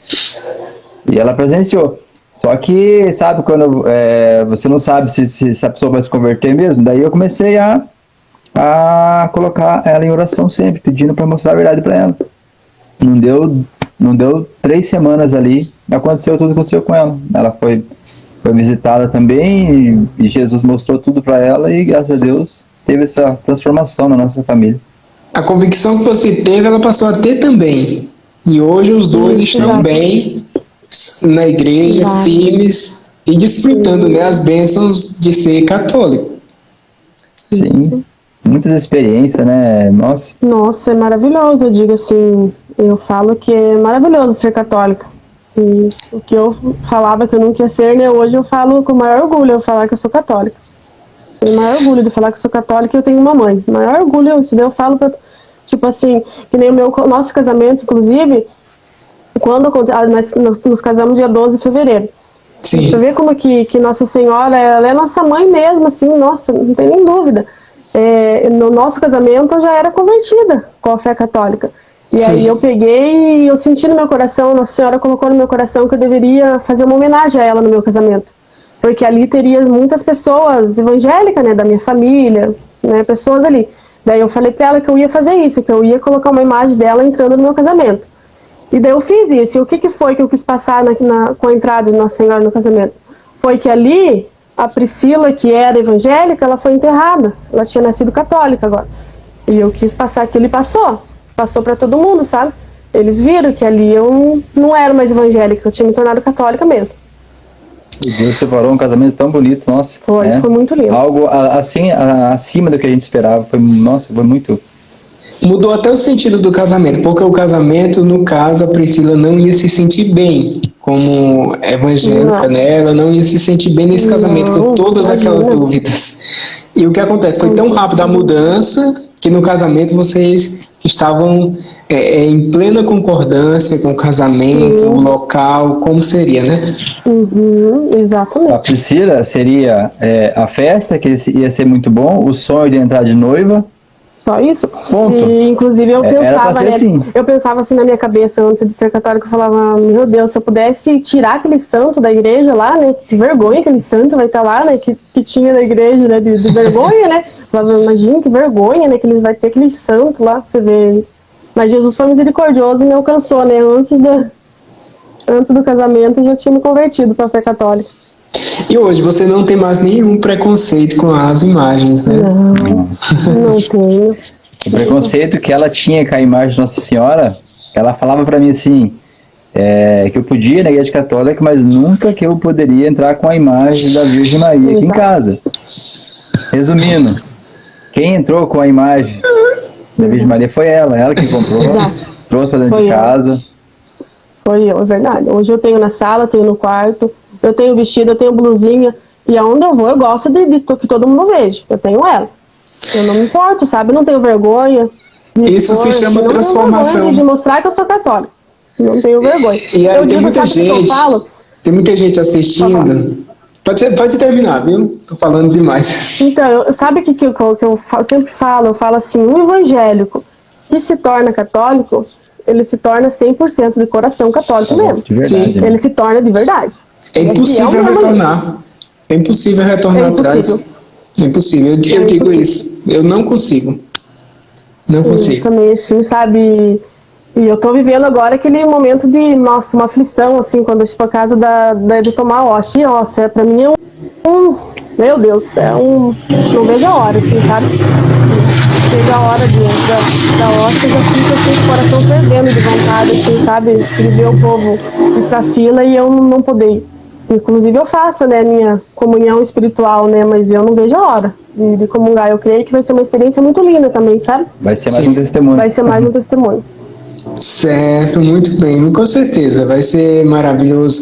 E ela presenciou. Só que, sabe, quando você não sabe se a pessoa vai se converter mesmo, daí eu comecei a colocar ela em oração sempre, pedindo para mostrar a verdade para ela. Não deu 3 semanas ali, aconteceu tudo que aconteceu com ela. Ela foi visitada também, e Jesus mostrou tudo para ela, e graças a Deus teve essa transformação na nossa família. A convicção que você teve, ela passou a ter também. E hoje os dois estão bem na igreja, firmes e desfrutando, né, as bênçãos de ser católico. Sim, muitas experiências, né? Nossa, é maravilhoso, eu digo assim, eu falo que é maravilhoso ser católica. E o que eu falava que eu não queria ser, né, hoje eu falo com o maior orgulho, eu falar que eu sou católica. Tenho o maior orgulho de falar que sou católica e eu tenho uma mãe. O maior orgulho, se eu falo pra, tipo assim, que nem nosso casamento, inclusive, quando nós nos casamos dia 12 de fevereiro. Sim. Pra ver como que Nossa Senhora, ela é nossa mãe mesmo, assim, nossa, não tem nem dúvida. No nosso casamento eu já era convertida com a fé católica. E Sim. aí eu peguei e eu senti no meu coração, Nossa Senhora colocou no meu coração que eu deveria fazer uma homenagem a ela no meu casamento. Porque ali teria muitas pessoas evangélicas, né, da minha família, né, pessoas ali. Daí eu falei pra ela que eu ia fazer isso, que eu ia colocar uma imagem dela entrando no meu casamento. E daí eu fiz isso. E o que foi que eu quis passar com a entrada de Nossa Senhora no casamento? Foi que ali, a Priscila, que era evangélica, ela foi enterrada. Ela tinha nascido católica agora. E eu quis passar aquilo e passou. Passou pra todo mundo, sabe? Eles viram que ali eu não era mais evangélica, eu tinha me tornado católica mesmo. E Deus separou um casamento tão bonito, nossa. Foi muito lindo. Algo assim, acima do que a gente esperava. Foi muito. Mudou até o sentido do casamento, porque o casamento, no caso, a Priscila não ia se sentir bem como evangélica, né? Ela não ia se sentir bem nesse casamento, com todas aquelas dúvidas. E o que acontece? Foi tão rápida a mudança que no casamento vocês estavam em plena concordância com o casamento, o local, como seria, né? Exatamente. A Priscila seria a festa, que ia ser muito bom, o sonho de entrar de noiva. Só isso? Ponto. E, inclusive eu pensava, né? Assim. Eu pensava assim na minha cabeça, antes de ser católica, eu falava, meu Deus, se eu pudesse tirar aquele santo da igreja lá, né? Que vergonha aquele santo vai estar lá, né? Que tinha na igreja, né? De vergonha, né? Eu falava, imagina que vergonha, né? Que eles vão ter aquele santo lá, você vê. Mas Jesus foi misericordioso e me alcançou, né? Antes do casamento eu já tinha me convertido para a fé católica. E hoje você não tem mais nenhum preconceito com as imagens, né? Não tenho. O preconceito que ela tinha com a imagem de Nossa Senhora, ela falava pra mim assim, que eu podia ir na igreja católica, mas nunca que eu poderia entrar com a imagem da Virgem Maria aqui em casa. Resumindo, quem entrou com a imagem da Virgem Maria foi ela que comprou, trouxe pra dentro de casa. Foi eu, é verdade. Hoje eu tenho na sala, tenho no quarto, Eu tenho vestido, eu tenho blusinha, e aonde eu vou, eu gosto de que todo mundo veja. Eu tenho ela. Eu não me importo, sabe? Eu não tenho vergonha. Isso se chama transformação. De mostrar que eu sou católica. Não tenho vergonha. E aí, tem muita gente, tem muita gente assistindo. Pode terminar, viu? Tô falando demais. Então, sabe o que eu sempre falo? Eu falo assim, um evangélico que se torna católico, ele se torna 100% de coração católico mesmo. De verdade, Sim. Ele se torna de verdade. É impossível retornar. É impossível retornar atrás. É impossível. Eu digo isso. Eu não consigo. Não consigo. Também, assim, sabe? E eu tô vivendo agora aquele momento de, nossa, uma aflição, assim, quando eu estou a casa de tomar a hóstia. E, nossa, pra mim é meu Deus, não vejo a hora, assim, sabe? Chega a hora da hóstia, já fica assim, o coração perdendo de vontade, assim, sabe? De ver o povo ir pra fila e eu não poder ir. Inclusive eu faço, né, minha comunhão espiritual, né, mas eu não vejo a hora de comungar. Eu creio que vai ser uma experiência muito linda também, sabe? Vai ser mais um testemunho. Vai ser mais um testemunho. Certo, muito bem, com certeza, vai ser maravilhoso.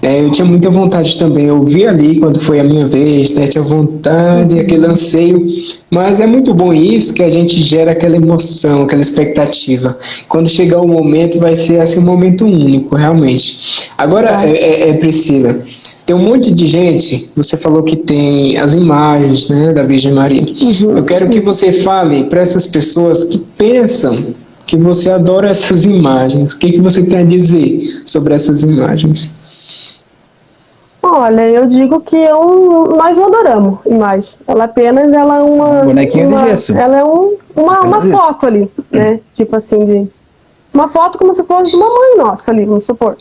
Eu tinha muita vontade também, eu vi ali quando foi a minha vez, né, tinha vontade, aquele anseio, mas é muito bom isso, que a gente gera aquela emoção, aquela expectativa. Quando chegar o momento, vai ser assim, um momento único, realmente. Agora, Priscila, tem um monte de gente, você falou que tem as imagens, né, da Virgem Maria. Eu quero que você fale para essas pessoas que pensam que você adora essas imagens. O que você tem a dizer sobre essas imagens? Olha, eu digo que nós não adoramos imagem. Ela apenas é uma... bonequinho de gesso. Ela é uma foto ali, né? Tipo assim, uma foto como se fosse de uma mãe nossa ali, vamos supor.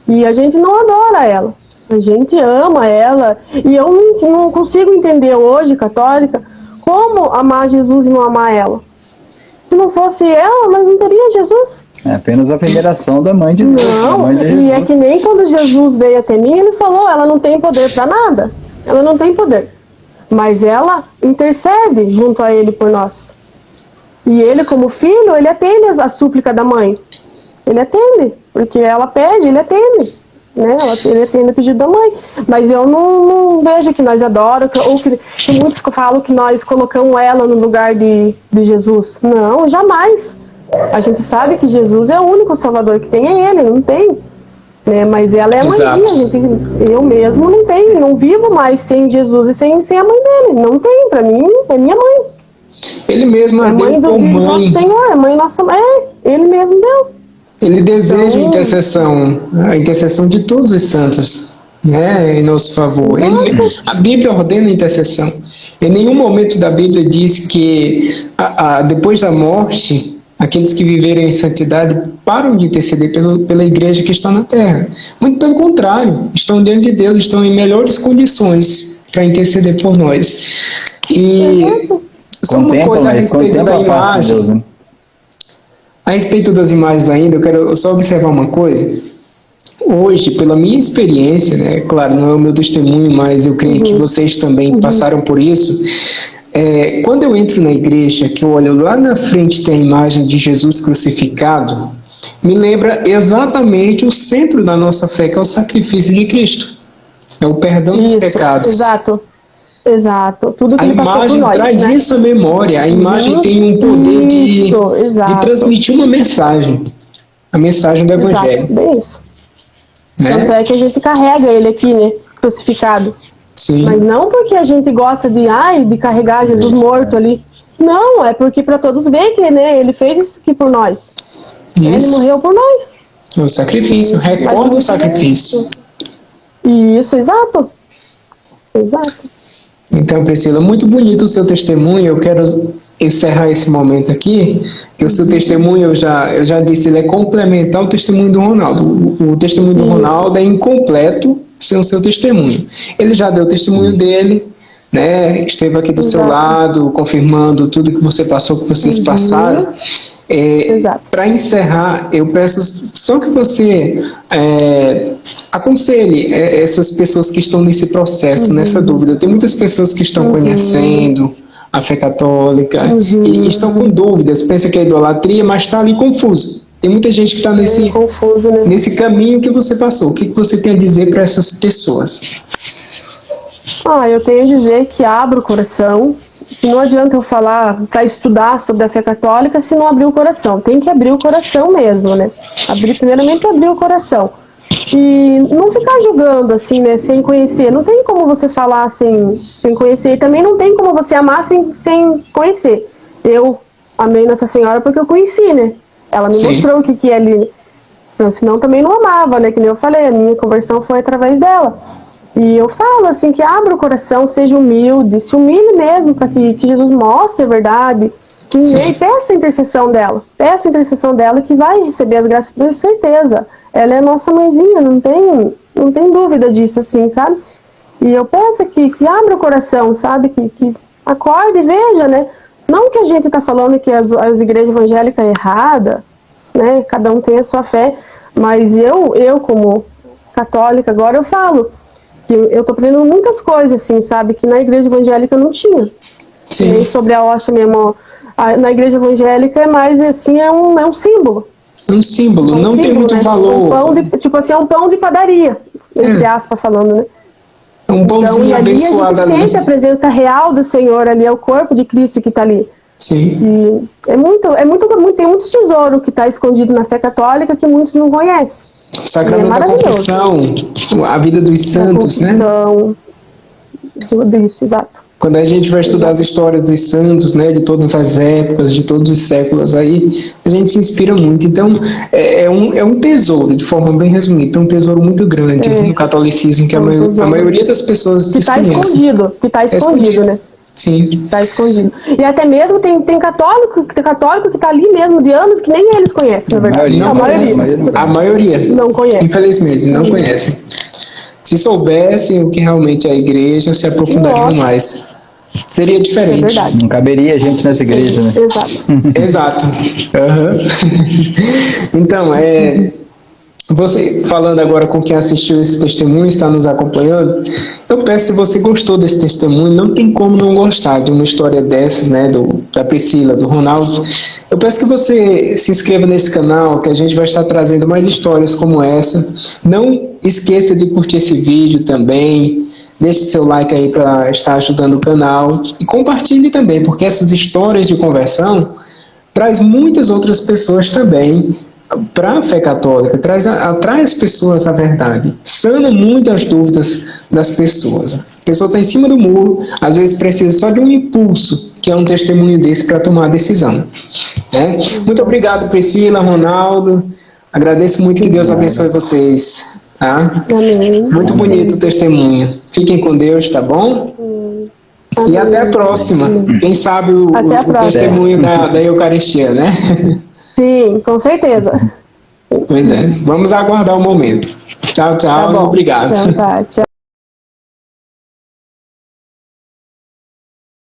E a gente não adora ela. A gente ama ela. E eu não consigo entender hoje, católica, como amar Jesus e não amar ela. Se não fosse ela, nós não teríamos Jesus. É apenas a veneração da mãe de Deus. Não, e é que nem quando Jesus veio até mim, ele falou, ela não tem poder para nada. Ela não tem poder. Mas ela intercede junto a ele por nós. E ele, como filho, ele atende a súplica da mãe. Ele atende, porque ela pede, ele atende. Né? Ele atende o pedido da mãe. Mas eu não vejo que nós adoramos, ou que muitos falam que nós colocamos ela no lugar de Jesus. Não, jamais. A gente sabe que Jesus é o único salvador que tem, é ele, não tem. Né? Mas ela é a mãezinha, eu mesmo não vivo mais sem Jesus e sem a mãe dele. Não tem, pra mim, é minha mãe. Ele mesmo é mãe do nosso Senhor, a mãe nossa, ele mesmo deu. Ele deseja a intercessão de todos os santos, né, em nosso favor. A Bíblia ordena a intercessão. Em nenhum momento da Bíblia diz que depois da morte, aqueles que viverem em santidade param de interceder pela igreja que está na terra. Muito pelo contrário, estão diante de Deus, estão em melhores condições para interceder por nós. E só uma coisa a respeito da imagem. A respeito das imagens ainda, eu quero só observar uma coisa. Hoje, pela minha experiência, né, claro, não é o meu testemunho, mas eu creio que vocês também passaram por isso. Quando eu entro na igreja, que eu olho lá na frente tem a imagem de Jesus crucificado, me lembra exatamente o centro da nossa fé, que é o sacrifício de Cristo. É o perdão dos pecados. Exato. Tudo que a imagem nós, traz, né, isso à memória. A imagem tem um poder de transmitir uma mensagem. A mensagem do Evangelho. Bem isso. Né? Tanto é que a gente carrega ele aqui, né? Crucificado. Sim. Mas não porque a gente gosta de carregar Jesus morto ali. Não, é porque para todos verem que, né, ele fez isso aqui por nós. Isso. Ele morreu por nós. O sacrifício, recorda o sacrifício. Isso, exato. Então, Priscila, muito bonito o seu testemunho. Eu quero encerrar esse momento aqui, que o seu testemunho, eu já disse, ele é complementar ao testemunho do Ronaldo. O testemunho do Ronaldo é incompleto sem o seu testemunho. Ele já deu o testemunho dele, né? Esteve aqui do seu lado, confirmando tudo que você passou, que vocês passaram. Para encerrar, eu peço só que você aconselhe essas pessoas que estão nesse processo, nessa dúvida. Tem muitas pessoas que estão conhecendo a fé católica e estão com dúvidas, pensa que é idolatria, mas está ali confuso. Tem muita gente que está nesse, confuso, né? nesse caminho que você passou. O que você tem a dizer para essas pessoas? Eu tenho a dizer que abra o coração. Não adianta eu falar para estudar sobre a fé católica se não abrir o coração. Tem que abrir o coração mesmo, né? Primeiramente abrir o coração. E não ficar julgando, assim, né? Sem conhecer. Não tem como você falar sem conhecer. E também não tem como você amar sem conhecer. Eu amei Nossa Senhora porque eu conheci, né? Ela me mostrou o que é ali. Então, senão também não amava, né? Que nem eu falei, a minha conversão foi através dela. E eu falo assim, que abra o coração, seja humilde, se humilhe mesmo para que Jesus mostre a verdade, e peça a intercessão dela, que vai receber as graças, com certeza. Ela é nossa mãezinha, não tem dúvida disso, assim, sabe? E eu peço que abra o coração, sabe? Que acorde e veja, né? Não que a gente está falando que as igrejas evangélicas é errada, né? Cada um tem a sua fé, mas eu como católica agora eu falo que eu estou aprendendo muitas coisas, assim, sabe? Que na igreja evangélica não tinha. Sim. E sobre a hóstia mesmo, na igreja evangélica é mais, assim, é um símbolo. Um símbolo, não tem muito valor. Tipo assim, é um pão de padaria, entre aspas falando, né? É um pãozinho então, abençoado ali. A gente sente a presença real do Senhor ali, é o corpo de Cristo que está ali. Sim. E tem muitos tesouros que está escondido na fé católica que muitos não conhecem. O sacramento da confissão, a vida dos santos, né? Tudo isso, exato. Quando a gente vai estudar as histórias dos santos, né, de todas as épocas, de todos os séculos aí, a gente se inspira muito. Então, é um tesouro, de forma bem resumida, um tesouro muito grande no catolicismo, que a maioria das pessoas que está escondido, né? Sim. Está escondido. E até mesmo tem católico que está ali mesmo de anos que nem eles conhecem, na verdade. A maioria. Não conhece. Infelizmente, não conhecem. Se soubessem o que realmente é a igreja, se aprofundariam mais. Seria diferente. É verdade. Não caberia gente nessa igreja, né? Exato. Exato. Então, você falando agora com quem assistiu esse testemunho, está nos acompanhando, eu peço, se você gostou desse testemunho, não tem como não gostar de uma história dessas, né, da Priscila, do Ronaldo. Eu peço que você se inscreva nesse canal, que a gente vai estar trazendo mais histórias como essa. Não esqueça de curtir esse vídeo também, deixe seu like aí para estar ajudando o canal e compartilhe também, porque essas histórias de conversão traz muitas outras pessoas também para a fé católica, atrai as pessoas à verdade, sana muito as dúvidas das pessoas. A pessoa está em cima do muro, às vezes precisa só de um impulso, que é um testemunho desse para tomar a decisão. Né? Muito obrigado, Priscila, Ronaldo, agradeço muito, que Deus abençoe vocês. Tá? Muito bonito o testemunho. Fiquem com Deus, tá bom? E até a próxima. Quem sabe o testemunho da Eucaristia, né? Sim, com certeza. Pois é. Vamos aguardar o momento. Tchau, tchau. Tá bom. Obrigado. Então, tá, tchau.